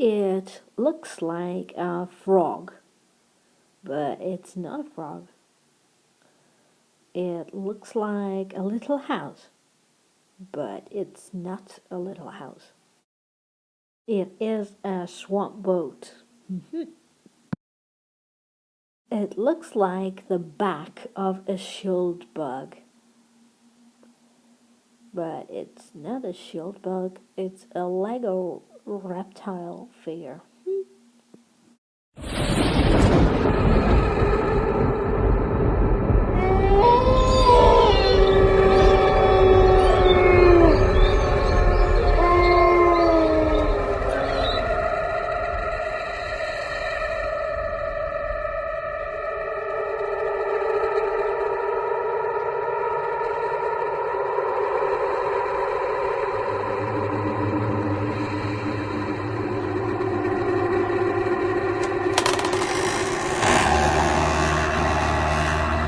It looks like a frog, but it's not a frog. It looks like a little house, but it's not a little house. It is a swamp boat. It looks like the back of a shield bug, but it's not a shield bug, it's a Lego reptile figure.